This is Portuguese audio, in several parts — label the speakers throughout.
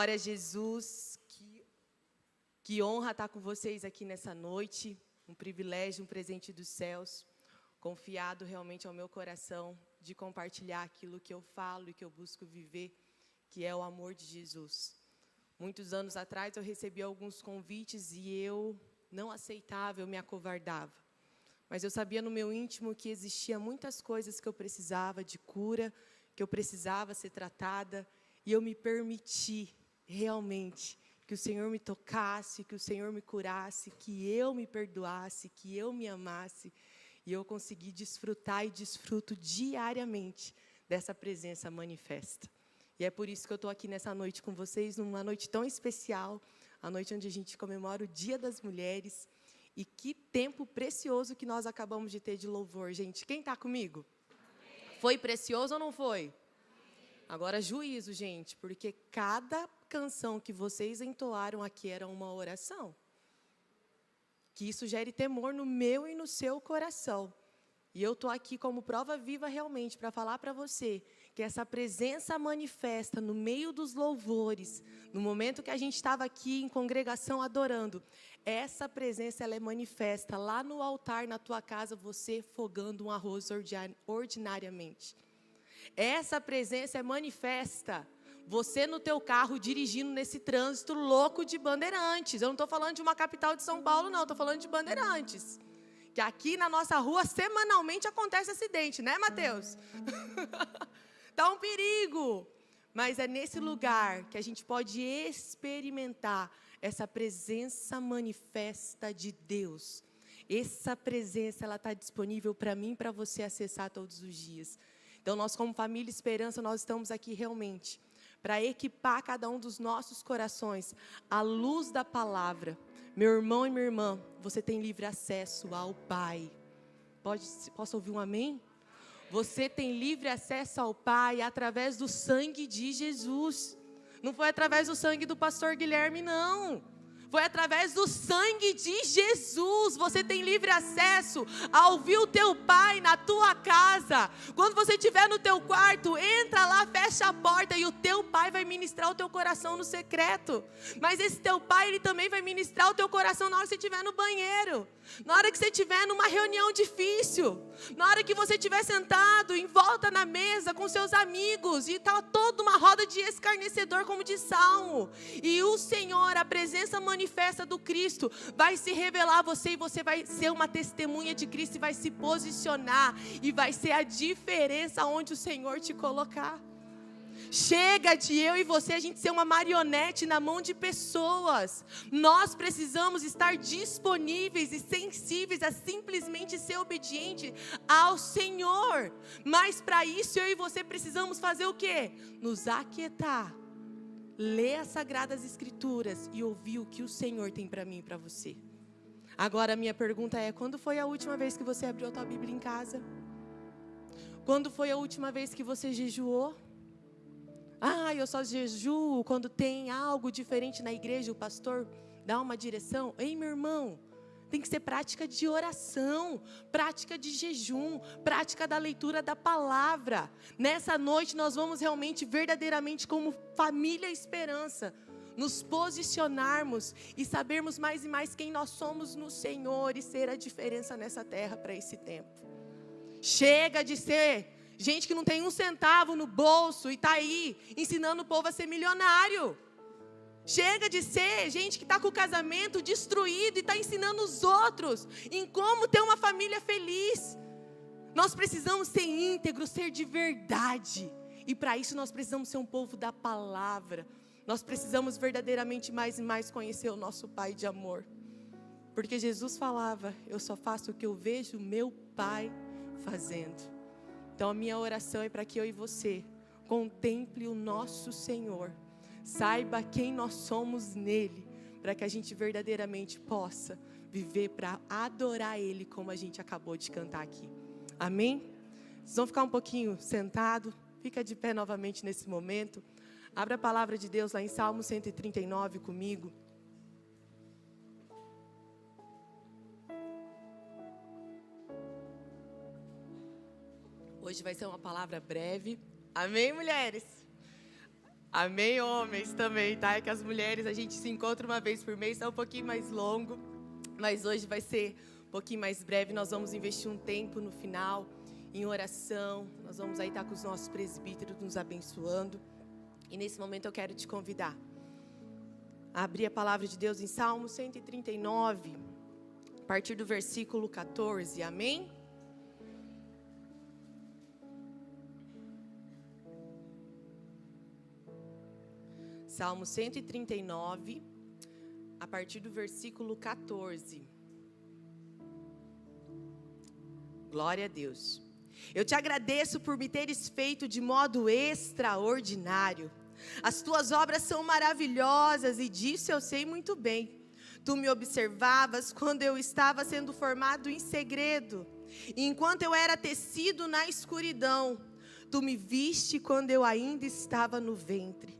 Speaker 1: Glória a Jesus, que honra estar com vocês aqui nessa noite, um privilégio, um presente dos céus, confiado realmente ao meu coração de compartilhar aquilo que eu falo e que eu busco viver, que é o amor de Jesus. Muitos anos atrás eu recebi alguns convites e eu não aceitava, eu me acovardava. Mas eu sabia no meu íntimo que existia muitas coisas que eu precisava de cura, que eu precisava ser tratada, e eu me permiti realmente que o Senhor me tocasse, que o Senhor me curasse, que eu me perdoasse, que eu me amasse, e eu consegui desfrutar e desfruto diariamente dessa presença manifesta. E é por isso que eu estou aqui nessa noite com vocês, numa noite tão especial, a noite onde a gente comemora o Dia das Mulheres. E que tempo precioso que nós acabamos de ter de louvor, gente. Quem está comigo? Foi precioso ou não foi? Agora, juízo, gente, porque cada canção que vocês entoaram aqui era uma oração. Que isso gere temor no meu e no seu coração. E eu estou aqui como prova viva realmente para falar para você que essa presença manifesta no meio dos louvores, no momento que a gente estava aqui em congregação adorando, essa presença ela é manifesta lá no altar, na tua casa, você fogando um arroz ordinariamente. Essa presença é manifesta, você no teu carro dirigindo nesse trânsito louco de Bandeirantes. Eu não estou falando de uma capital de São Paulo, não, estou falando de Bandeirantes. Que aqui na nossa rua, semanalmente, acontece acidente, né, Mateus? Está um perigo. Mas é nesse lugar que a gente pode experimentar essa presença manifesta de Deus. Essa presença, ela está disponível para mim e para você acessar todos os dias. Então, nós como família Esperança, nós estamos aqui realmente para equipar cada um dos nossos corações à luz da palavra. Meu irmão e minha irmã, você tem livre acesso ao Pai. Posso ouvir um amém? Você tem livre acesso ao Pai através do sangue de Jesus. Não foi através do sangue do pastor Guilherme, não. Foi através do sangue de Jesus. Você tem livre acesso a ouvir o teu Pai na tua casa. Quando você estiver no teu quarto, entra lá, fecha a porta e o teu Pai vai ministrar o teu coração no secreto. Mas esse teu Pai, ele também vai ministrar o teu coração na hora que você estiver no banheiro. Na hora que você estiver numa reunião difícil. Na hora que você estiver sentado em volta na mesa com seus amigos. E está toda uma roda de escarnecedor, como diz Salmo. E o Senhor, a presença manifesta do Cristo, vai se revelar a você. E você vai ser uma testemunha de Cristo. E vai se posicionar. E vai ser a diferença onde o Senhor te colocar. Chega de eu e você a gente ser uma marionete na mão de pessoas. Nós precisamos estar disponíveis e sensíveis a simplesmente ser obediente ao Senhor. Mas para isso eu e você precisamos fazer o quê? Nos aquietar, ler as Sagradas Escrituras e ouvir o que o Senhor tem para mim e para você. Agora a minha pergunta é: quando foi a última vez que você abriu a tua Bíblia em casa? Quando foi a última vez que você jejuou? Ah, eu só jejuo quando tem algo diferente na igreja, o pastor dá uma direção. Ei, meu irmão, tem que ser prática de oração, prática de jejum, prática da leitura da palavra. Nessa noite nós vamos realmente, verdadeiramente, como família Esperança, nos posicionarmos e sabermos mais e mais quem nós somos no Senhor e ser a diferença nessa terra para esse tempo. Chega de ser gente que não tem um centavo no bolso e está aí ensinando o povo a ser milionário. Chega de ser gente que está com o casamento destruído e está ensinando os outros em como ter uma família feliz. Nós precisamos ser íntegros, ser de verdade. E para isso nós precisamos ser um povo da palavra. Nós precisamos verdadeiramente mais e mais conhecer o nosso Pai de amor. Porque Jesus falava: eu só faço o que eu vejo meu Pai fazendo. Então a minha oração é para que eu e você contemple o nosso Senhor, saiba quem nós somos nele, para que a gente verdadeiramente possa viver para adorar Ele, como a gente acabou de cantar aqui. Amém? Vocês vão ficar um pouquinho sentado, fica de pé novamente nesse momento. Abra a palavra de Deus lá em Salmo 139 comigo. Hoje vai ser uma palavra breve. Amém, mulheres? Amém, homens também, tá? É que as mulheres, a gente se encontra uma vez por mês, tá um pouquinho mais longo, mas hoje vai ser um pouquinho mais breve. Nós vamos investir um tempo no final, em oração. Nós vamos aí estar com os nossos presbíteros nos abençoando. E nesse momento eu quero te convidar a abrir a palavra de Deus em Salmo 139, a partir do versículo 14, amém? Salmo 139, a partir do versículo 14. Glória a Deus. Eu te agradeço por me teres feito de modo extraordinário. As tuas obras são maravilhosas e disso eu sei muito bem. Tu me observavas quando eu estava sendo formado em segredo, e enquanto eu era tecido na escuridão, tu me viste quando eu ainda estava no ventre.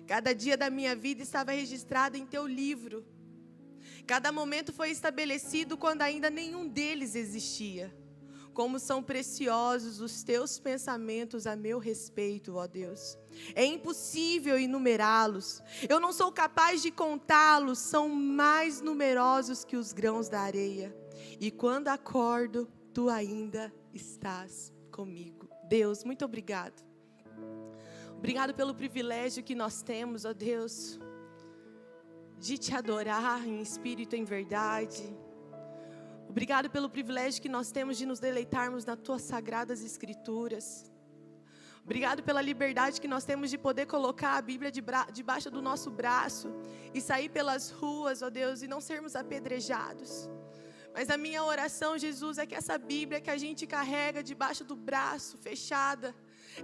Speaker 1: Cada dia da minha vida estava registrado em teu livro. Cada momento foi estabelecido quando ainda nenhum deles existia. Como são preciosos os teus pensamentos a meu respeito, ó Deus. É impossível enumerá-los. Eu não sou capaz de contá-los. São mais numerosos que os grãos da areia. E quando acordo, tu ainda estás comigo. Deus, muito obrigado. Obrigado pelo privilégio que nós temos, ó Deus, de te adorar em espírito e em verdade. Obrigado pelo privilégio que nós temos de nos deleitarmos nas tuas sagradas escrituras. Obrigado pela liberdade que nós temos de poder colocar a Bíblia debaixo do nosso braço e sair pelas ruas, ó Deus, e não sermos apedrejados. Mas a minha oração, Jesus, é que essa Bíblia que a gente carrega debaixo do braço, fechada,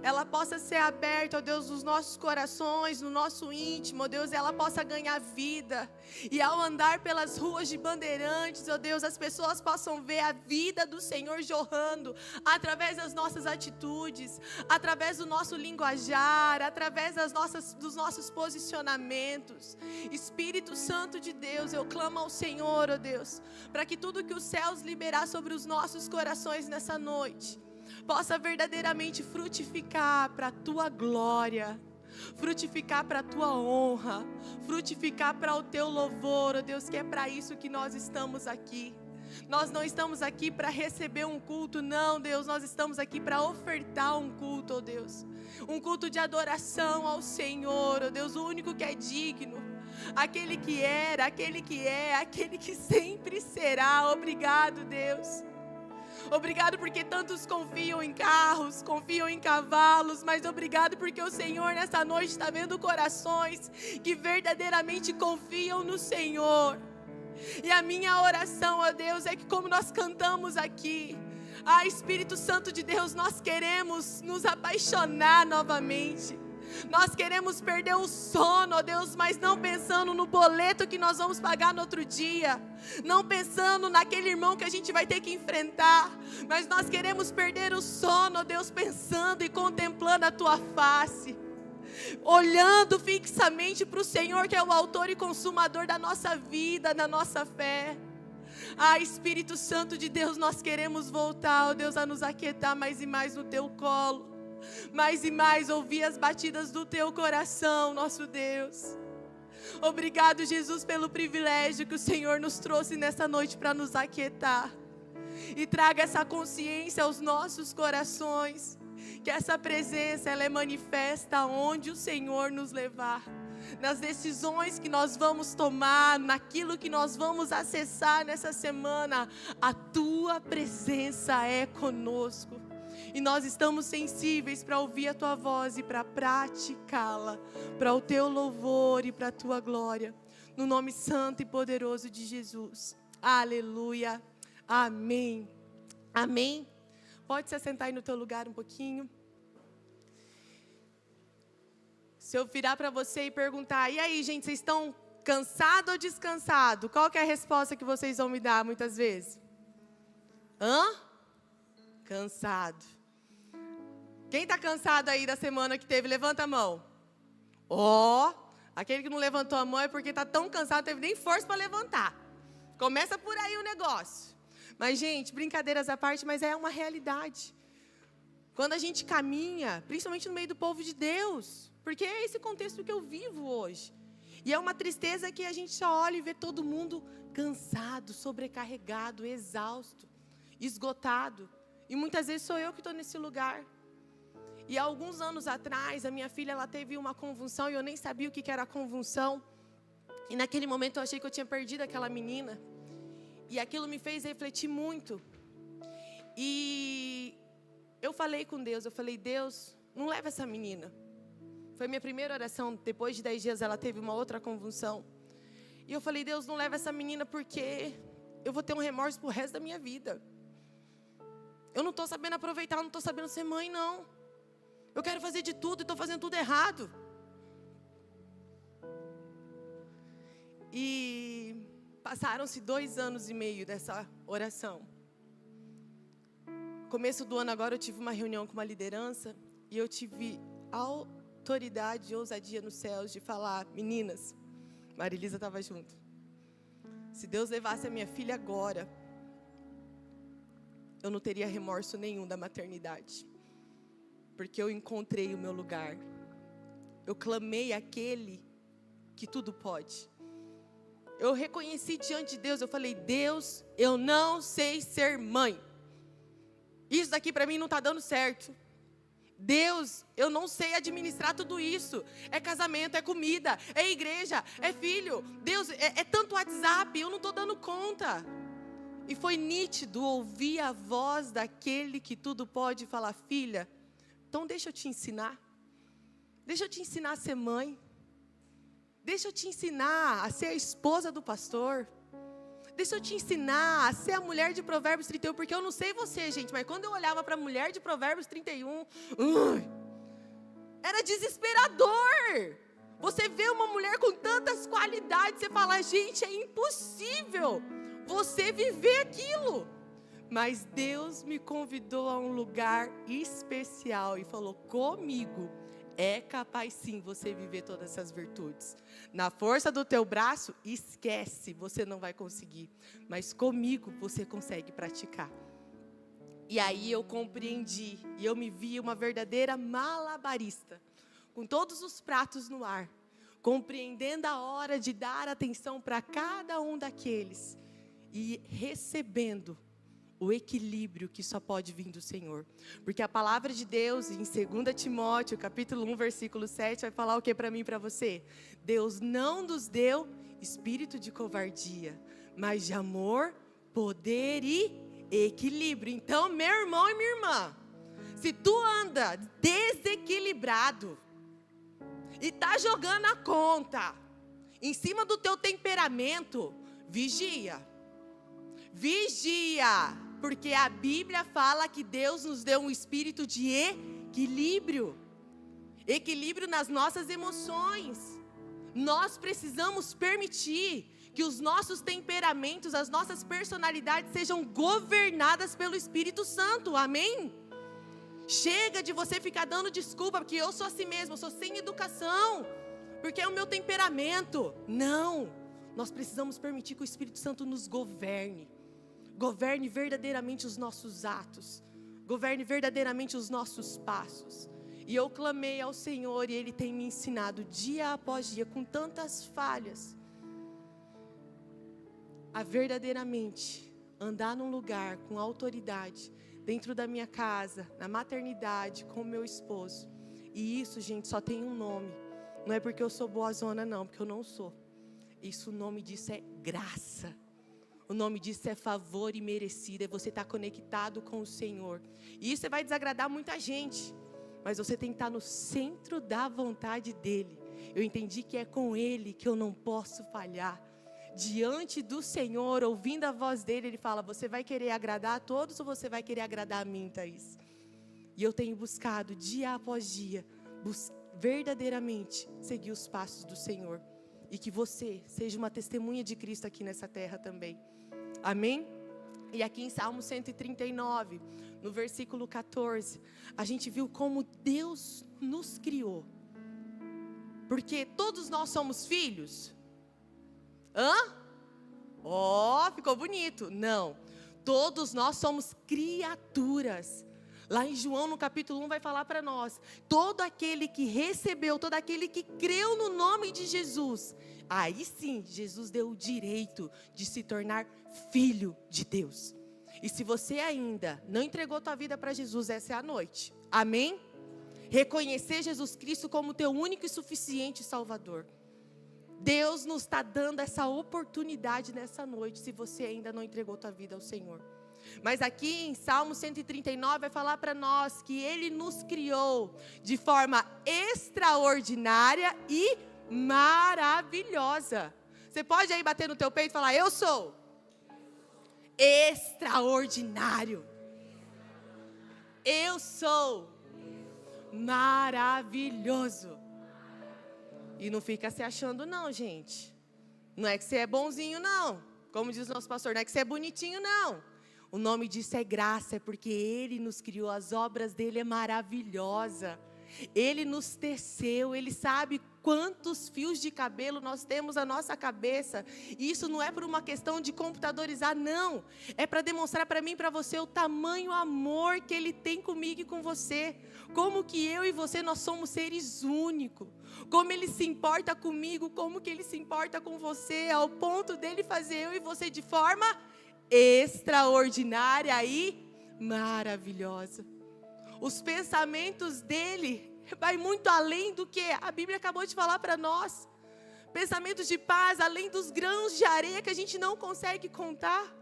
Speaker 1: ela possa ser aberta, ó Deus, nos nossos corações, no nosso íntimo, ó Deus, ela possa ganhar vida. E ao andar pelas ruas de Bandeirantes, ó Deus, as pessoas possam ver a vida do Senhor jorrando através das nossas atitudes, através do nosso linguajar, através dos nossos posicionamentos. Espírito Santo de Deus, eu clamo ao Senhor, ó Deus, para que tudo que os céus liberar sobre os nossos corações nessa noite possa verdadeiramente frutificar para a tua glória, frutificar para a tua honra, frutificar para o teu louvor, ó Deus, que é para isso que nós estamos aqui. Nós não estamos aqui para receber um culto, não, Deus, nós estamos aqui para ofertar um culto, ó Deus, um culto de adoração ao Senhor, ó Deus, o único que é digno, aquele que era, aquele que é, aquele que sempre será. Obrigado, Deus. Obrigado porque tantos confiam em carros, confiam em cavalos, mas obrigado porque o Senhor nessa noite está vendo corações que verdadeiramente confiam no Senhor. E a minha oração, ó Deus, é que como nós cantamos aqui, Espírito Santo de Deus, nós queremos nos apaixonar novamente. Nós queremos perder o sono, ó Deus, mas não pensando no boleto que nós vamos pagar no outro dia, não pensando naquele irmão que a gente vai ter que enfrentar, mas nós queremos perder o sono, ó Deus, pensando e contemplando a tua face, olhando fixamente para o Senhor, que é o autor e consumador da nossa vida, da nossa fé. Espírito Santo de Deus, nós queremos voltar, ó Deus, a nos aquietar mais e mais no teu colo, mais e mais ouvir as batidas do teu coração, nosso Deus. Obrigado, Jesus, pelo privilégio que o Senhor nos trouxe nessa noite para nos aquietar. E traga essa consciência aos nossos corações, que essa presença ela é manifesta onde o Senhor nos levar, nas decisões que nós vamos tomar, naquilo que nós vamos acessar nessa semana. A tua presença é conosco. E nós estamos sensíveis para ouvir a tua voz e para praticá-la, para o teu louvor e para a tua glória. No nome santo e poderoso de Jesus. Aleluia. Amém. Amém. Pode se assentar aí no teu lugar um pouquinho. Se eu virar para você e perguntar, e aí, gente, vocês estão cansados ou descansados? Qual que é a resposta que vocês vão me dar muitas vezes? Cansado. Quem está cansado aí da semana que teve? Levanta a mão. Aquele que não levantou a mão é porque está tão cansado, não teve nem força para levantar. Começa por aí o negócio. Mas, gente, brincadeiras à parte, mas é uma realidade. Quando a gente caminha, principalmente no meio do povo de Deus, Porque é esse contexto que eu vivo hoje. E é uma tristeza que a gente só olha e vê todo mundo cansado, sobrecarregado, exausto, esgotado. E muitas vezes sou eu que estou nesse lugar. E há alguns anos atrás, a minha filha ela teve uma convulsão e eu nem sabia o que era a convulsão. E naquele momento eu achei que eu tinha perdido aquela menina. E aquilo me fez refletir muito. E eu falei com Deus, Deus, não leva essa menina. Foi minha primeira oração, depois de 10 dias ela teve uma outra convulsão. E eu falei, Deus, não leva essa menina porque eu vou ter um remorso pro resto da minha vida. Eu não estou sabendo aproveitar, eu não estou sabendo ser mãe, não. Eu quero fazer de tudo e estou fazendo tudo errado. E passaram-se 2 anos e meio dessa oração. No começo do ano agora eu tive uma reunião com uma liderança e eu tive autoridade e ousadia nos céus de falar, meninas, Marilisa estava junto. Se Deus levasse a minha filha agora, eu não teria remorso nenhum da maternidade. Porque eu encontrei o meu lugar. Eu clamei àquele que tudo pode. Eu reconheci diante de Deus, eu falei, Deus, eu não sei ser mãe. Isso daqui para mim não está dando certo. Deus, eu não sei administrar tudo isso. É casamento, é comida, é igreja, é filho. Deus, é tanto WhatsApp, eu não estou dando conta. E foi nítido ouvir a voz daquele que tudo pode falar, filha, então deixa eu te ensinar. Deixa eu te ensinar a ser mãe. Deixa eu te ensinar a ser a esposa do pastor. Deixa eu te ensinar a ser a mulher de Provérbios 31, porque eu não sei você, gente, mas quando eu olhava para a mulher de Provérbios 31, era desesperador. Você vê uma mulher com tantas qualidades, você fala, gente, é impossível você viver aquilo. Mas Deus me convidou a um lugar especial e falou, comigo é capaz sim você viver todas essas virtudes. Na força do teu braço, esquece, você não vai conseguir. Mas comigo você consegue praticar. E aí eu compreendi, e eu me vi uma verdadeira malabarista, com todos os pratos no ar, compreendendo a hora de dar atenção para cada um daqueles, e recebendo o equilíbrio que só pode vir do Senhor. Porque a palavra de Deus, em 2 Timóteo, capítulo 1, versículo 7, vai falar o que para mim e para você? Deus não nos deu espírito de covardia, mas de amor, poder e equilíbrio. Então, meu irmão e minha irmã, se tu anda desequilibrado e tá jogando a conta em cima do teu temperamento, vigia. Vigia, porque a Bíblia fala que Deus nos deu um espírito de equilíbrio. Equilíbrio nas nossas emoções. Nós precisamos permitir que os nossos temperamentos, as nossas personalidades sejam governadas pelo Espírito Santo, amém? Chega de você ficar dando desculpa, porque eu sou assim mesmo, eu sou sem educação, porque é o meu temperamento. Não, nós precisamos permitir que o Espírito Santo nos governe. Governe verdadeiramente os nossos atos. Governe verdadeiramente os nossos passos. E eu clamei ao Senhor e Ele tem me ensinado dia após dia, com tantas falhas, a verdadeiramente andar num lugar com autoridade, dentro da minha casa, na maternidade, com o meu esposo. E isso, gente, só tem um nome. Não é porque eu sou boazona, não, porque eu não sou. Isso, o nome disso é graça. O nome disso é favor imerecido, é você estar conectado com o Senhor. E isso vai desagradar muita gente, mas você tem que estar no centro da vontade dEle. Eu entendi que é com Ele que eu não posso falhar. Diante do Senhor, ouvindo a voz dEle, Ele fala, você vai querer agradar a todos ou você vai querer agradar a mim, Thaís? E eu tenho buscado, dia após dia, verdadeiramente seguir os passos do Senhor. E que você seja uma testemunha de Cristo aqui nessa terra também. Amém? E aqui em Salmo 139, no versículo 14, a gente viu como Deus nos criou. Porque todos nós somos filhos? Ficou bonito. Não, todos nós somos criaturas. Lá em João, no capítulo 1, vai falar para nós: todo aquele que recebeu, todo aquele que creu no nome de Jesus, aí sim, Jesus deu o direito de se tornar filho de Deus. E se você ainda não entregou tua vida para Jesus, essa é a noite. Amém? Reconhecer Jesus Cristo como teu único e suficiente Salvador. Deus nos está dando essa oportunidade nessa noite, se você ainda não entregou tua vida ao Senhor. Mas aqui em Salmo 139 vai falar para nós que Ele nos criou de forma extraordinária e maravilhosa. Você pode aí bater no teu peito e falar: eu sou extraordinário. Eu sou maravilhoso. E não fica se achando não, gente. Não é que você é bonzinho não. Como diz o nosso pastor, não é que você é bonitinho não. O nome disso é graça, é porque Ele nos criou, as obras dEle é maravilhosa. Ele nos teceu, Ele sabe quantos fios de cabelo nós temos na nossa cabeça. E isso não é por uma questão de computadorizar, não. É para demonstrar para mim e para você o tamanho amor que Ele tem comigo e com você. Como que eu e você, nós somos seres únicos. Como Ele se importa comigo, como que Ele se importa com você, ao ponto dEle fazer eu e você de forma extraordinária e maravilhosa. Os pensamentos dEle vai muito além do que a Bíblia acabou de falar para nós. Pensamentos de paz, além dos grãos de areia que a gente não consegue contar.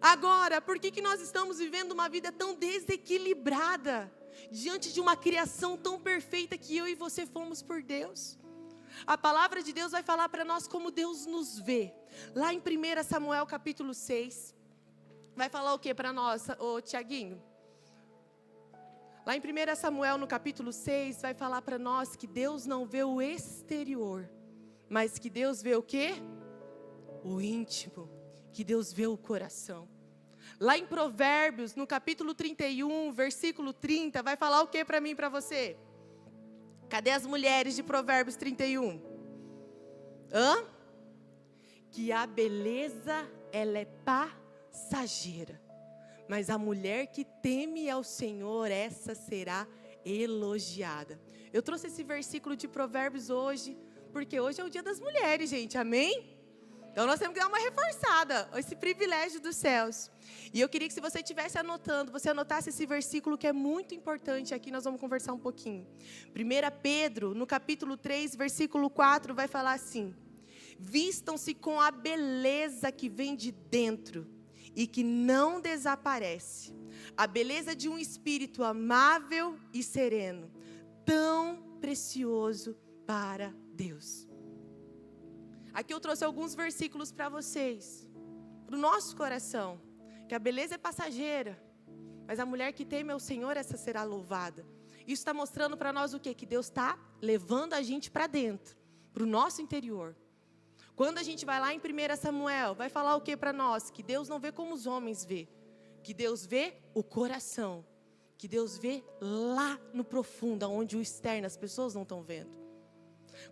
Speaker 1: Agora, por que nós estamos vivendo uma vida tão desequilibrada, diante de uma criação tão perfeita que eu e você fomos por Deus? A palavra de Deus vai falar para nós como Deus nos vê. Lá em 1 Samuel capítulo 6, vai falar o que para nós, ô Tiaguinho? Lá em 1 Samuel, no capítulo 6, vai falar para nós que Deus não vê o exterior, mas que Deus vê o quê? O íntimo, que Deus vê o coração. Lá em Provérbios, no capítulo 31, versículo 30, vai falar o que para mim e para você? Cadê as mulheres de Provérbios 31? Que a beleza, ela é passageira. Mas a mulher que teme ao Senhor, essa será elogiada. Eu trouxe esse versículo de Provérbios hoje, porque hoje é o dia das mulheres, gente, amém? Então nós temos que dar uma reforçada, esse privilégio dos céus. E eu queria que se você estivesse anotando, você anotasse esse versículo que é muito importante aqui, nós vamos conversar um pouquinho. 1 Pedro, no capítulo 3, versículo 4, vai falar assim: vistam-se com a beleza que vem de dentro e que não desaparece, a beleza de um espírito amável e sereno, tão precioso para Deus. Aqui eu trouxe alguns versículos para vocês, para o nosso coração, que a beleza é passageira, mas a mulher que teme ao Senhor, essa será louvada. Isso está mostrando para nós o quê? Que Deus está levando a gente para dentro, para o nosso interior. Quando a gente vai lá em 1 Samuel, vai falar o que para nós? Que Deus não vê como os homens vê. Que Deus vê o coração. Que Deus vê lá no profundo, onde o externo, as pessoas não estão vendo.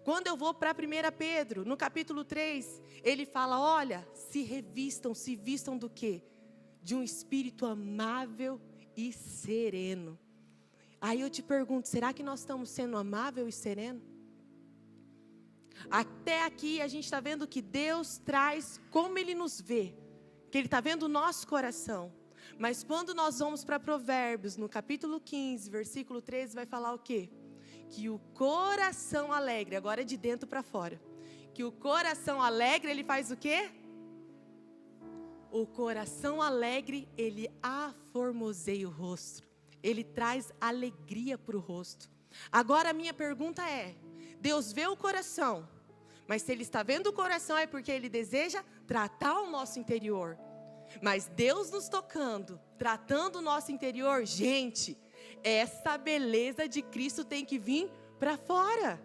Speaker 1: Quando eu vou para 1 Pedro, no capítulo 3, ele fala: olha, se vistam do quê? De um espírito amável e sereno. Aí eu te pergunto, será que nós estamos sendo amável e sereno? Até aqui a gente está vendo que Deus traz como Ele nos vê, que Ele está vendo o nosso coração. Mas quando nós vamos para Provérbios, no capítulo 15, versículo 13, vai falar o quê? Que o coração alegre, agora é de dentro para fora, que o coração alegre, ele faz o quê? O coração alegre, ele aformoseia o rosto, ele traz alegria para o rosto. Agora a minha pergunta é: Deus vê o coração, mas se Ele está vendo o coração é porque Ele deseja tratar o nosso interior. Mas Deus nos tocando, tratando o nosso interior, gente, essa beleza de Cristo tem que vir para fora.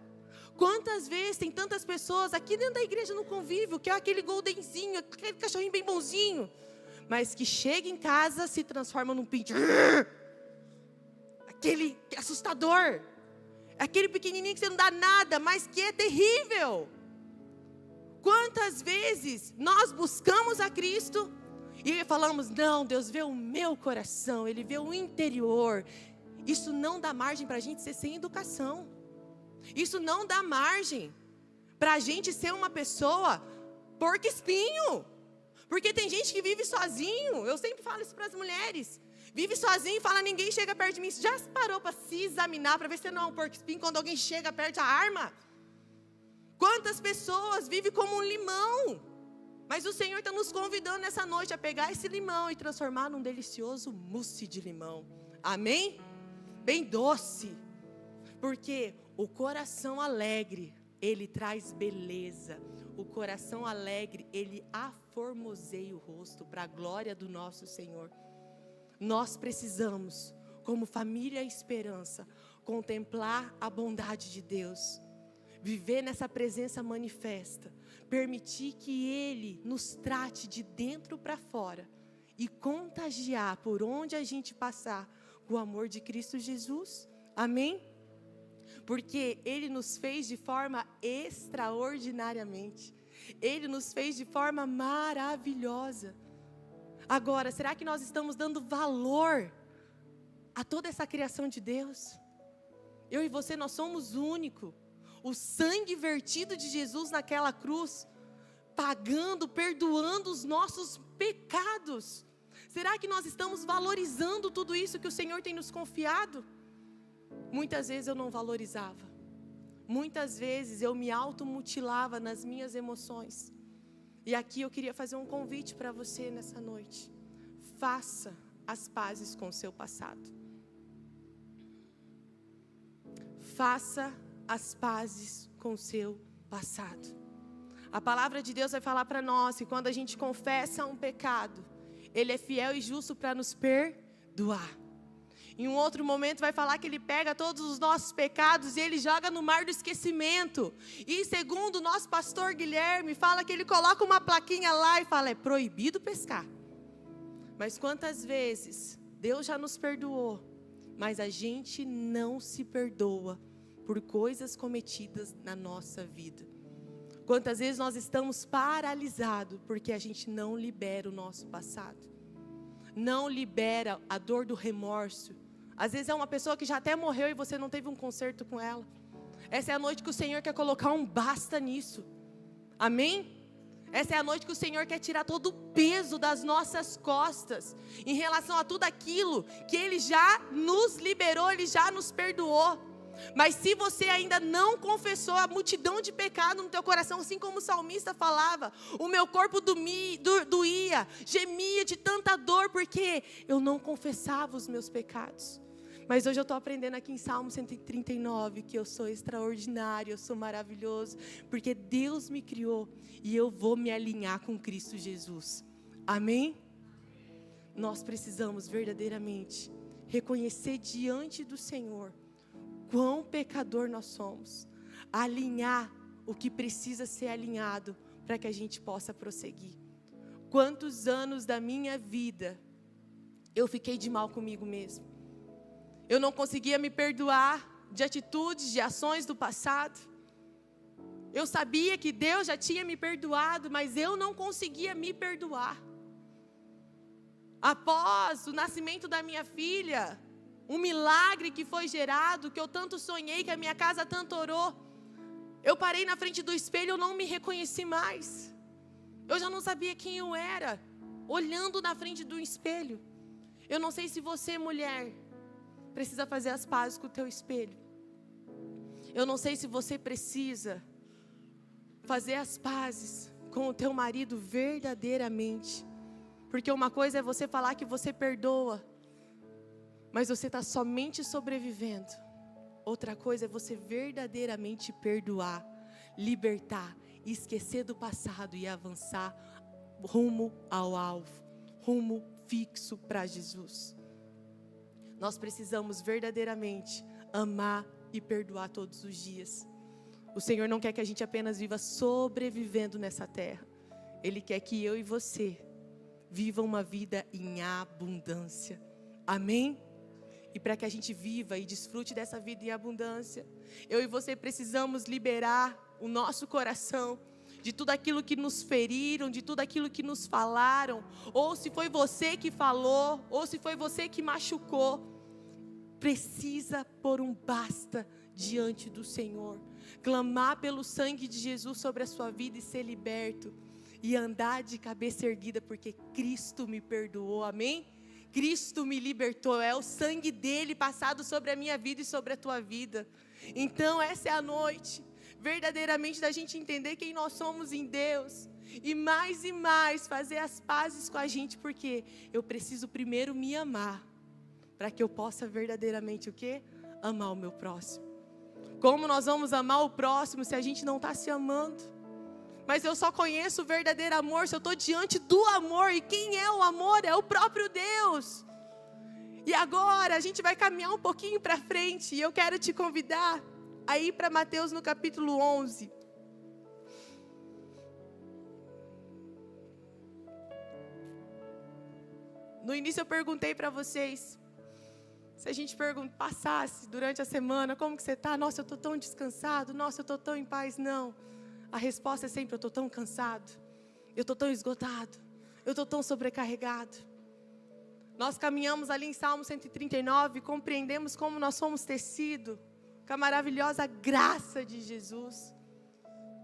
Speaker 1: Quantas vezes tem tantas pessoas aqui dentro da igreja no convívio, que é aquele goldenzinho, aquele cachorrinho bem bonzinho, mas que chega em casa, se transforma num pinche, aquele assustador. Aquele pequenininho que você não dá nada, mas que é terrível. Quantas vezes nós buscamos a Cristo E falamos, não, Deus vê o meu coração, Ele vê o interior. Isso não dá margem para a gente ser sem educação. Isso não dá margem para a gente ser uma pessoa porco-espinho. Porque tem gente que vive sozinho. Eu sempre falo isso para as mulheres. Vive sozinho e fala, ninguém chega perto de mim. Você já parou para se examinar, para ver se você não é um porco-espinho quando alguém chega perto da arma? Quantas pessoas vivem como um limão? Mas o Senhor está nos convidando nessa noite a pegar esse limão e transformar num delicioso mousse de limão. Amém? Bem doce. Porque o coração alegre, ele traz beleza. O coração alegre, ele aformoseia o rosto para a glória do nosso Senhor. Nós precisamos, como família Esperança, contemplar a bondade de Deus. Viver nessa presença manifesta. Permitir que Ele nos trate de dentro para fora. E contagiar por onde a gente passar o amor de Cristo Jesus. Amém? Porque Ele nos fez de forma extraordinariamente. Ele nos fez de forma maravilhosa. Agora, será que nós estamos dando valor a toda essa criação de Deus? Eu e você, nós somos únicos. O sangue vertido de Jesus naquela cruz, pagando, perdoando os nossos pecados. Será que nós estamos valorizando tudo isso que o Senhor tem nos confiado? Muitas vezes eu não valorizava. Muitas vezes eu me automutilava nas minhas emoções. E aqui eu queria fazer um convite para você nessa noite. Faça as pazes com o seu passado. Faça as pazes com o seu passado. A palavra de Deus vai falar para nós que quando a gente confessa um pecado, Ele é fiel e justo para nos perdoar. Em um outro momento vai falar que Ele pega todos os nossos pecados e Ele joga no mar do esquecimento. E segundo o nosso pastor Guilherme, fala que Ele coloca uma plaquinha lá e fala, é proibido pescar. Mas quantas vezes Deus já nos perdoou, mas a gente não se perdoa por coisas cometidas na nossa vida. Quantas vezes nós estamos paralisados porque a gente não libera o nosso passado. Não libera a dor do remorso. Às vezes é uma pessoa que já até morreu e você não teve um conserto com ela. Essa é a noite que o Senhor quer colocar um basta nisso. Amém? Essa é a noite que o Senhor quer tirar todo o peso das nossas costas em relação a tudo aquilo que Ele já nos liberou, Ele já nos perdoou. Mas se você ainda não confessou a multidão de pecado no teu coração, assim como o salmista falava, o meu corpo doía, gemia de tanta dor, porque eu não confessava os meus pecados. Mas hoje eu estou aprendendo aqui em Salmo 139, que eu sou extraordinário, eu sou maravilhoso, porque Deus me criou e eu vou me alinhar com Cristo Jesus. Amém? Nós precisamos verdadeiramente reconhecer diante do Senhor quão pecador nós somos, alinhar o que precisa ser alinhado para que a gente possa prosseguir. Quantos anos da minha vida eu fiquei de mal comigo mesmo? Eu não conseguia me perdoar de atitudes, de ações do passado. Eu sabia que Deus já tinha me perdoado, mas eu não conseguia me perdoar. Após o nascimento da minha filha, um milagre que foi gerado, que eu tanto sonhei, que a minha casa tanto orou. Eu parei na frente do espelho, eu não me reconheci mais. Eu já não sabia quem eu era, olhando na frente do espelho. Eu não sei se você, mulher, precisa fazer as pazes com o teu espelho. Eu não sei se você precisa fazer as pazes com o teu marido verdadeiramente. Porque uma coisa é você falar que você perdoa, mas você está somente sobrevivendo. Outra coisa é você verdadeiramente perdoar, libertar, esquecer do passado e avançar rumo ao alvo, rumo fixo para Jesus. Nós precisamos verdadeiramente amar e perdoar todos os dias. O Senhor não quer que a gente apenas viva sobrevivendo nessa terra. Ele quer que eu e você vivam uma vida em abundância. Amém? E para que a gente viva e desfrute dessa vida em abundância, eu e você precisamos liberar o nosso coração de tudo aquilo que nos feriram, de tudo aquilo que nos falaram, ou se foi você que falou, ou se foi você que machucou, precisa pôr um basta diante do Senhor, clamar pelo sangue de Jesus sobre a sua vida e ser liberto, e andar de cabeça erguida, porque Cristo me perdoou, amém? Cristo me libertou, é o sangue dele passado sobre a minha vida e sobre a tua vida. Então essa é a noite, verdadeiramente, da gente entender quem nós somos em Deus, e mais fazer as pazes com a gente, porque eu preciso primeiro me amar, para que eu possa verdadeiramente o quê? Amar o meu próximo. Como nós vamos amar o próximo se a gente não está se amando? Mas eu só conheço o verdadeiro amor se eu estou diante do amor. E quem é o amor? É o próprio Deus. E agora a gente vai caminhar um pouquinho para frente. E eu quero te convidar a ir para Mateus no capítulo 11. No início eu perguntei para vocês, se a gente passasse durante a semana, como que você está? Nossa, eu estou tão descansado. Nossa, eu estou tão em paz. Não. A resposta é sempre, eu estou tão cansado. Eu estou tão esgotado. Eu estou tão sobrecarregado. Nós caminhamos ali em Salmo 139, compreendemos como nós somos tecido, com a maravilhosa graça de Jesus.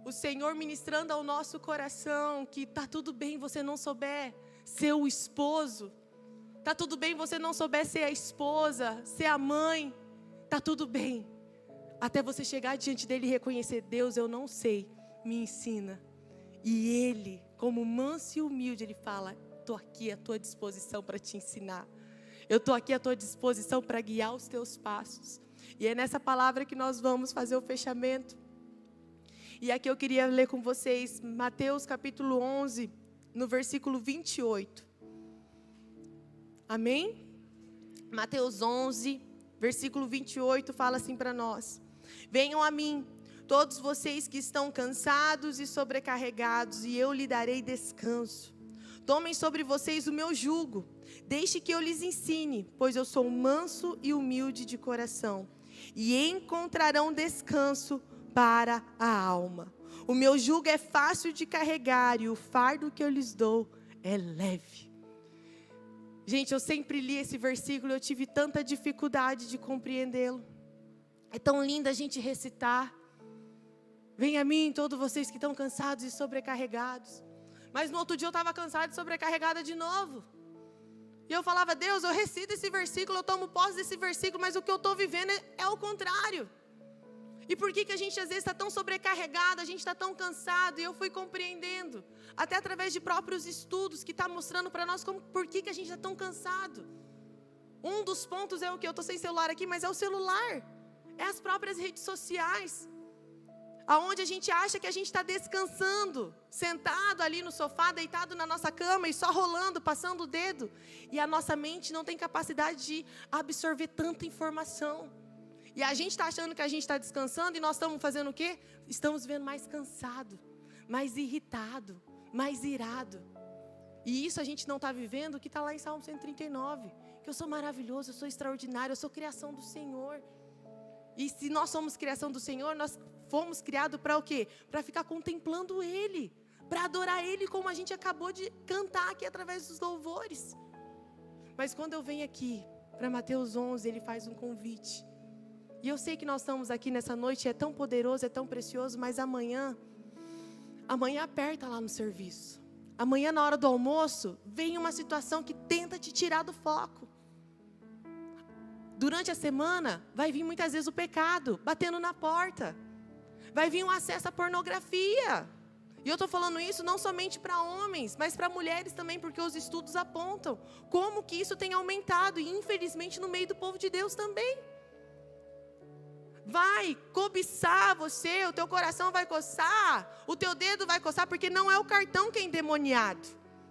Speaker 1: O Senhor ministrando ao nosso coração, que está tudo bem você não souber ser o esposo. Está tudo bem você não souber ser a esposa, ser a mãe. Está tudo bem. Até você chegar diante dele e reconhecer, Deus, eu não sei, me ensina. E ele, como manso e humilde, ele fala, estou aqui à tua disposição para te ensinar. Eu estou aqui à tua disposição para guiar os teus passos. E é nessa palavra que nós vamos fazer o fechamento. E aqui eu queria ler com vocês Mateus capítulo 11, no versículo 28. Amém? Mateus 11, versículo 28, fala assim para nós. Venham a mim, todos vocês que estão cansados e sobrecarregados, e eu lhe darei descanso. Tomem sobre vocês o meu jugo, deixe que eu lhes ensine, pois eu sou manso e humilde de coração, e encontrarão descanso para a alma. O meu jugo é fácil de carregar, e o fardo que eu lhes dou é leve. Gente, eu sempre li esse versículo, eu tive tanta dificuldade de compreendê-lo. É tão lindo a gente recitar. Venha a mim, todos vocês que estão cansados e sobrecarregados. Mas no outro dia eu estava cansada e sobrecarregada de novo. E eu falava, Deus, eu recito esse versículo, eu tomo posse desse versículo, mas o que eu estou vivendo é o contrário. E por que a gente às vezes está tão sobrecarregado, a gente está tão cansado? E eu fui compreendendo, até através de próprios estudos, que está mostrando para nós por que a gente está tão cansado. Um dos pontos é o que? Eu estou sem celular aqui, mas é o celular. É as próprias redes sociais. Aonde a gente acha que a gente está descansando, sentado ali no sofá, deitado na nossa cama e só rolando, passando o dedo. E a nossa mente não tem capacidade de absorver tanta informação. E a gente está achando que a gente está descansando e nós estamos fazendo o quê? Estamos vendo mais cansado, mais irritado, mais irado. E isso a gente não está vivendo o que está lá em Salmo 139. Que eu sou maravilhoso, eu sou extraordinário, eu sou criação do Senhor. E se nós somos criação do Senhor, nós fomos criados para o quê? Para ficar contemplando Ele, para adorar Ele, como a gente acabou de cantar aqui através dos louvores. Mas quando eu venho aqui para Mateus 11, Ele faz um convite. E eu sei que nós estamos aqui nessa noite, é tão poderoso, é tão precioso, mas amanhã aperta lá no serviço. Amanhã, na hora do almoço, vem uma situação que tenta te tirar do foco. Durante a semana, vai vir muitas vezes o pecado, batendo na porta. Vai vir um acesso à pornografia. E eu estou falando isso não somente para homens, mas para mulheres também, porque os estudos apontam como que isso tem aumentado, e infelizmente no meio do povo de Deus também. Vai cobiçar você, o teu coração vai coçar, o teu dedo vai coçar, porque não é o cartão que é endemoniado.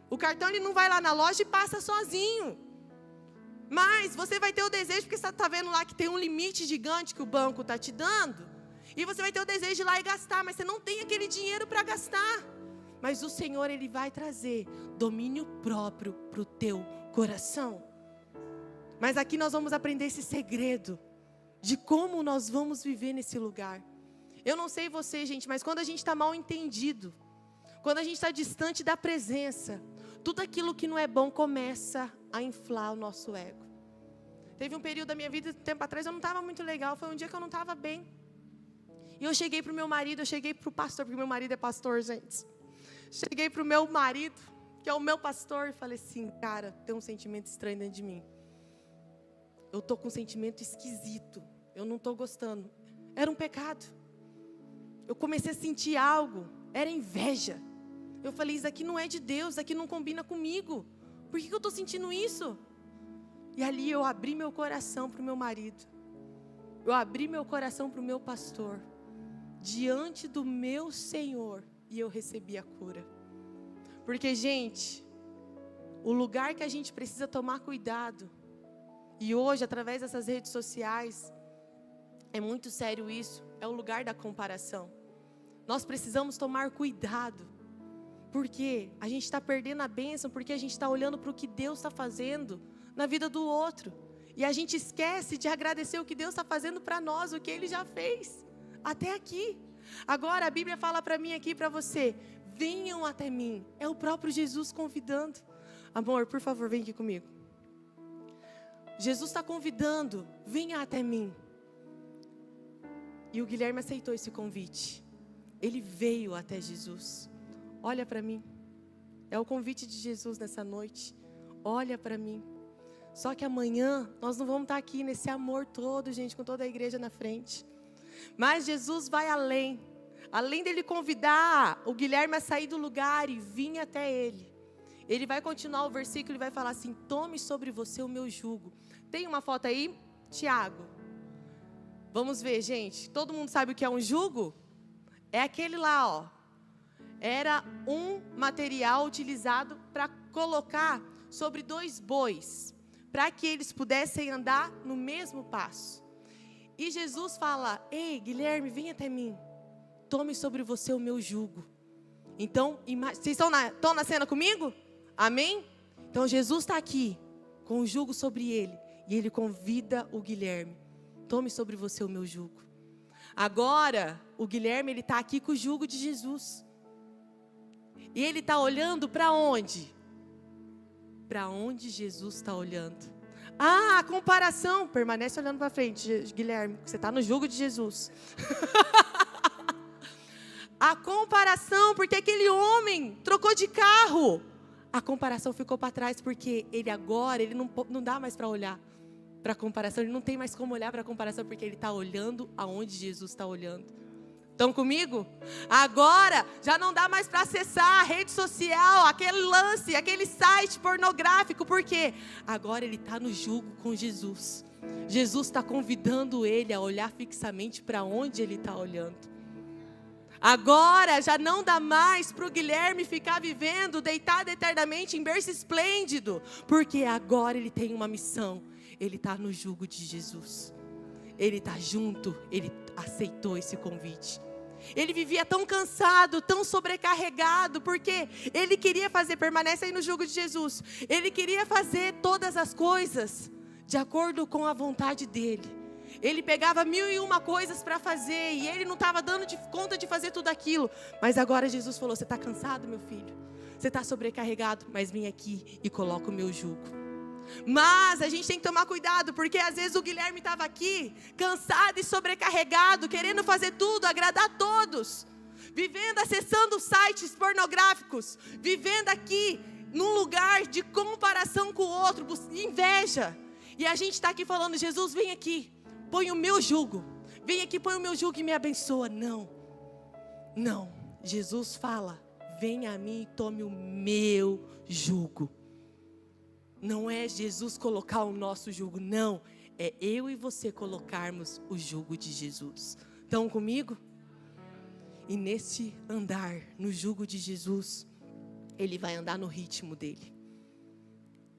Speaker 1: O cartão ele não vai lá na loja e passa sozinho. Mas você vai ter o desejo, porque você está vendo lá que tem um limite gigante que o banco está te dando. E você vai ter o desejo de ir lá e gastar, mas você não tem aquele dinheiro para gastar. Mas o Senhor, Ele vai trazer domínio próprio para o teu coração. Mas aqui nós vamos aprender esse segredo de como nós vamos viver nesse lugar. Eu não sei você, gente, mas quando a gente está mal entendido, Quando a gente está distante da presença, tudo aquilo que não é bom começa a inflar o nosso ego. Teve um período da minha vida, tempo atrás, eu não estava muito legal. Foi um dia que eu não estava bem. E eu cheguei para o meu marido, eu cheguei para o pastor, porque meu marido é pastor, gente. Cheguei para o meu marido, que é o meu pastor, e falei assim, cara, tem um sentimento estranho dentro de mim. Eu estou com um sentimento esquisito. Eu não estou gostando. Era um pecado. Eu comecei a sentir algo. Era inveja. Eu falei, isso aqui não é de Deus, isso aqui não combina comigo. Por que eu estou sentindo isso? E ali eu abri meu coração para o meu marido. Eu abri meu coração para o meu pastor. Diante do meu Senhor. E eu recebi a cura. Porque, gente, o lugar que a gente precisa tomar cuidado. E hoje, através dessas redes sociais, é muito sério isso. É o lugar da comparação. Nós precisamos tomar cuidado. Porque a gente está perdendo a bênção, porque a gente está olhando para o que Deus está fazendo na vida do outro. E a gente esquece de agradecer o que Deus está fazendo para nós, o que Ele já fez, até aqui. Agora a Bíblia fala para mim aqui, para você, venham até mim. É o próprio Jesus convidando. Amor, por favor, vem aqui comigo. Jesus está convidando, venha até mim. E o Guilherme aceitou esse convite. Ele veio até Jesus. Olha para mim. É o convite de Jesus nessa noite. Olha para mim. Só que amanhã nós não vamos estar aqui nesse amor todo, gente, com toda a igreja na frente. Mas Jesus vai além. Além dele convidar o Guilherme a sair do lugar e vir até ele. Ele vai continuar o versículo e vai falar assim, tome sobre você o meu jugo. Tem uma foto aí? Tiago. Vamos ver, gente. Todo mundo sabe o que é um jugo? É aquele lá, ó. Era um material utilizado para colocar sobre 2 bois, para que eles pudessem andar no mesmo passo. E Jesus fala, ei, Guilherme, vem até mim, tome sobre você o meu jugo. Então, vocês estão na cena comigo? Amém? Então Jesus está aqui, com o jugo sobre ele, e ele convida o Guilherme, tome sobre você o meu jugo. Agora, o Guilherme, ele está aqui com o jugo de Jesus. E ele está olhando para onde? Para onde Jesus está olhando. Ah, a comparação. Permanece olhando para frente, Guilherme. Você está no jugo de Jesus. A comparação, porque aquele homem trocou de carro. A comparação ficou para trás, porque ele agora, ele não dá mais para olhar para a comparação. Ele não tem mais como olhar para a comparação, porque ele está olhando aonde Jesus está olhando. Estão comigo? Agora, já não dá mais para acessar a rede social, aquele lance, aquele site pornográfico. Por quê? Agora ele está no jugo com Jesus. Jesus está convidando ele a olhar fixamente para onde ele está olhando. Agora, já não dá mais para o Guilherme ficar vivendo, deitado eternamente em berço esplêndido. Porque agora ele tem uma missão. Ele está no jugo de Jesus. Ele está junto, ele aceitou esse convite. Ele vivia tão cansado, tão sobrecarregado, porque ele queria fazer, permanece aí no jugo de Jesus. Ele queria fazer todas as coisas de acordo com a vontade dele. Ele pegava 1001 coisas para fazer e ele não estava dando conta de fazer tudo aquilo. Mas agora Jesus falou, você está cansado, meu filho? Você está sobrecarregado? Mas vem aqui e coloca o meu jugo. Mas a gente tem que tomar cuidado, porque às vezes o Guilherme estava aqui, cansado e sobrecarregado, querendo fazer tudo, agradar a todos, vivendo, acessando sites pornográficos, vivendo aqui num lugar de comparação com o outro, inveja. E a gente está aqui falando, Jesus, vem aqui, põe o meu jugo, vem aqui, põe o meu jugo e me abençoa. Não, Jesus fala, venha a mim e tome o meu jugo. Não é Jesus colocar o nosso jugo, não. É eu e você colocarmos o jugo de Jesus. Estão comigo? E nesse andar, no jugo de Jesus, ele vai andar no ritmo dele.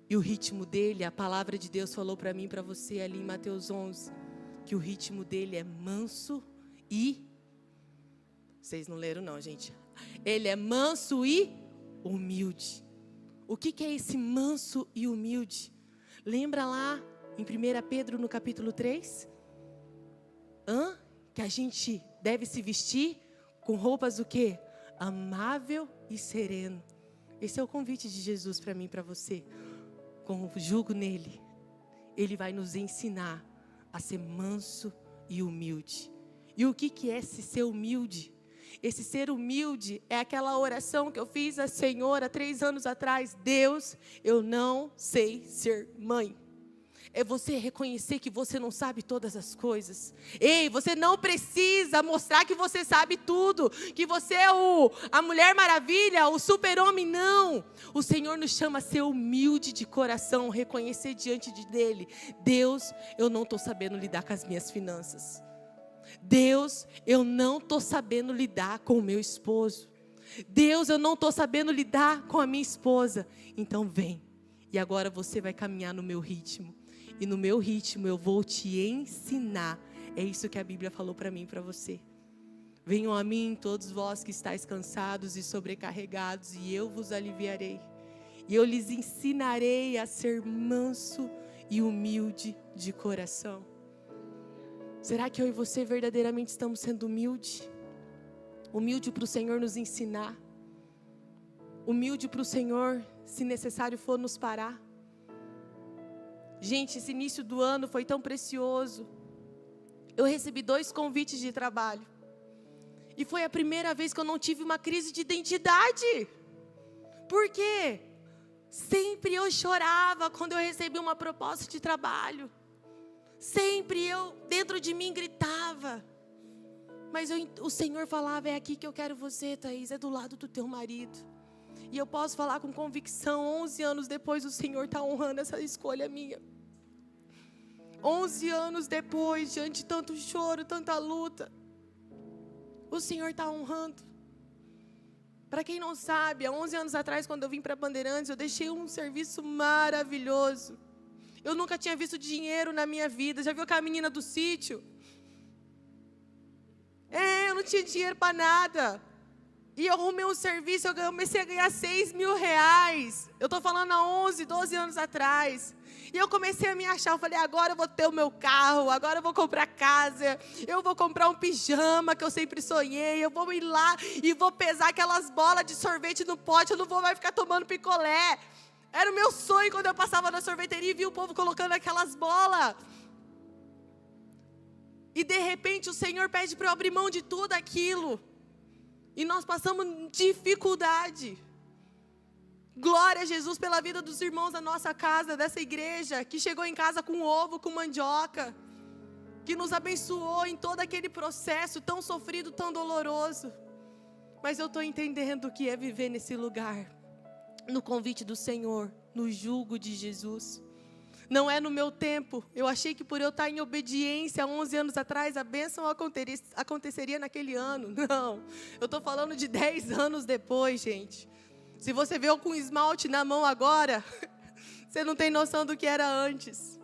Speaker 1: E o ritmo dele, a palavra de Deus falou para mim e para você ali em Mateus 11, que o ritmo dele é manso e... Vocês não leram não, gente. Ele é manso e humilde. O que é esse manso e humilde? Lembra lá em 1 Pedro no capítulo 3? Que a gente deve se vestir com roupas o quê? amável e sereno. Esse é o convite de Jesus para mim e para você. Com o jugo nele, ele vai nos ensinar a ser manso e humilde. E o que é esse ser humilde? Esse ser humilde é aquela oração que eu fiz a Senhor há 3 anos atrás. Deus, eu não sei ser mãe. É você reconhecer que você não sabe todas as coisas. Ei, você não precisa mostrar que você sabe tudo, que você é a Mulher Maravilha, o super-homem, não. O Senhor nos chama a ser humilde de coração, reconhecer diante dele. Deus, eu não estou sabendo lidar com as minhas finanças. Deus, eu não estou sabendo lidar com o meu esposo. Deus, eu não estou sabendo lidar com a minha esposa. Então vem, e agora você vai caminhar no meu ritmo. E no meu ritmo eu vou te ensinar. É isso que a Bíblia falou para mim e para você. Venham a mim todos vós que estáis cansados e sobrecarregados, e eu vos aliviarei. E eu lhes ensinarei a ser manso e humilde de coração. Será que eu e você verdadeiramente estamos sendo humildes? Humilde para o Senhor nos ensinar. Humilde para o Senhor, se necessário for, nos parar. Gente, esse início do ano foi tão precioso. Eu recebi 2 convites de trabalho. E foi a primeira vez que eu não tive uma crise de identidade. Por quê? Sempre eu chorava quando eu recebi uma proposta de trabalho. Sempre eu, dentro de mim, gritava. Mas o Senhor falava, é aqui que eu quero você, Thaís, é do lado do teu marido. E eu posso falar com convicção, 11 anos depois o Senhor está honrando essa escolha minha. 11 anos depois, diante de tanto choro, tanta luta, o Senhor está honrando. Para quem não sabe, há 11 anos atrás, quando eu vim para Bandeirantes, eu deixei um serviço maravilhoso. Eu nunca tinha visto dinheiro na minha vida. Já viu aquela menina do sítio? Eu não tinha dinheiro para nada. E eu arrumei um serviço, eu comecei a ganhar 6 mil reais. Eu estou falando há 11, 12 anos atrás. E eu comecei a me achar, eu falei, agora eu vou ter o meu carro, agora eu vou comprar casa, eu vou comprar um pijama que eu sempre sonhei, eu vou ir lá e vou pesar aquelas bolas de sorvete no pote, eu não vou mais ficar tomando picolé. Era o meu sonho quando eu passava na sorveteria e via o povo colocando aquelas bolas. E de repente o Senhor pede para eu abrir mão de tudo aquilo. E nós passamos dificuldade. Glória a Jesus pela vida dos irmãos da nossa casa, dessa igreja, que chegou em casa com ovo, com mandioca, que nos abençoou em todo aquele processo tão sofrido, tão doloroso. Mas eu estou entendendo o que é viver nesse lugar, no convite do Senhor, no jugo de Jesus. Não é no meu tempo. Eu achei que por eu estar em obediência há 11 anos atrás, a bênção aconteceria naquele ano. Não, eu estou falando de 10 anos depois, gente. Se você vê eu com esmalte na mão agora, você não tem noção do que era antes.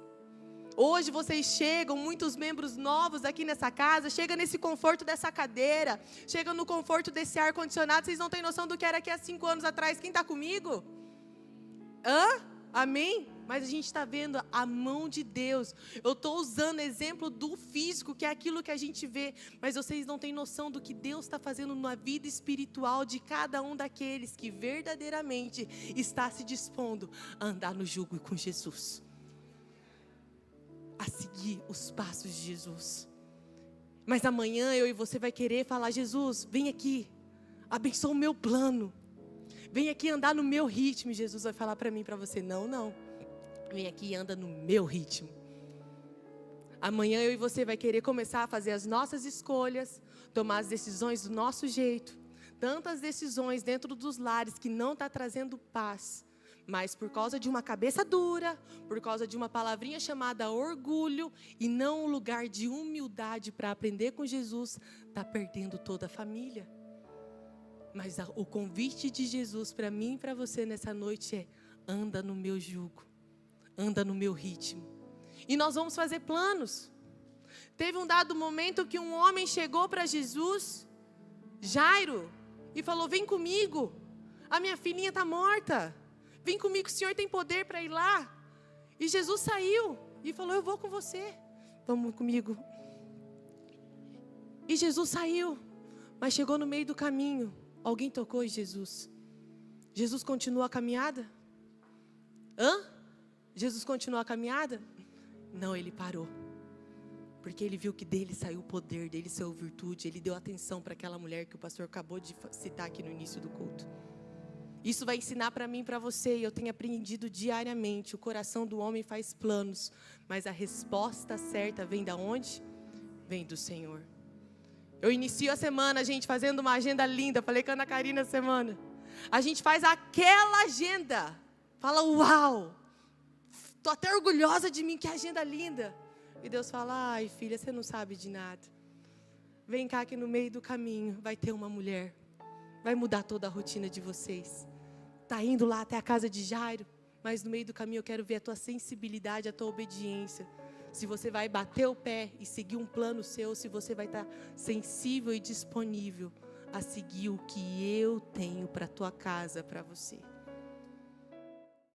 Speaker 1: Hoje vocês chegam, muitos membros novos aqui nessa casa, chegam nesse conforto dessa cadeira, chegam no conforto desse ar-condicionado, vocês não têm noção do que era aqui há 5 anos atrás. Quem está comigo? Amém? Mas a gente está vendo a mão de Deus. Eu estou usando exemplo do físico, que é aquilo que a gente vê. Mas vocês não têm noção do que Deus está fazendo na vida espiritual de cada um daqueles que verdadeiramente está se dispondo a andar no jugo com Jesus. A seguir os passos de Jesus. Mas amanhã eu e você vai querer falar, Jesus, vem aqui, abençoa o meu plano. Vem aqui andar no meu ritmo. Jesus vai falar para mim e para você, não. Vem aqui e anda no meu ritmo. Amanhã eu e você vai querer começar a fazer as nossas escolhas, tomar as decisões do nosso jeito. Tantas decisões dentro dos lares que não está trazendo paz. Mas por causa de uma cabeça dura, por causa de uma palavrinha chamada orgulho, e não um lugar de humildade para aprender com Jesus, está perdendo toda a família. Mas o convite de Jesus para mim e para você nessa noite é, anda no meu jugo. Anda no meu ritmo. E nós vamos fazer planos. Teve um dado momento que um homem chegou para Jesus, Jairo, e falou, vem comigo, a minha filhinha está morta. Vem comigo, o Senhor tem poder para ir lá. E Jesus saiu e falou, eu vou com você. Vamos comigo. E Jesus saiu, mas chegou no meio do caminho. Alguém tocou em Jesus? Jesus continuou a caminhada? Jesus continuou a caminhada? Não, ele parou. Porque ele viu que dele saiu o poder, dele saiu virtude. Ele deu atenção para aquela mulher que o pastor acabou de citar aqui no início do culto. Isso vai ensinar para mim e para você. E eu tenho aprendido diariamente. O coração do homem faz planos. Mas a resposta certa vem da onde? Vem do Senhor. Eu inicio a semana, gente, fazendo uma agenda linda. Falei com a Ana Karina essa semana. A gente faz aquela agenda. Fala, uau! Estou até orgulhosa de mim, que agenda linda. E Deus fala, ai filha, você não sabe de nada. Vem cá que no meio do caminho vai ter uma mulher. Vai mudar toda a rotina de vocês. Está indo lá até a casa de Jairo. Mas no meio do caminho eu quero ver a tua sensibilidade, a tua obediência. Se você vai bater o pé e seguir um plano seu. Se você vai estar sensível e disponível a seguir o que eu tenho para a tua casa, para você.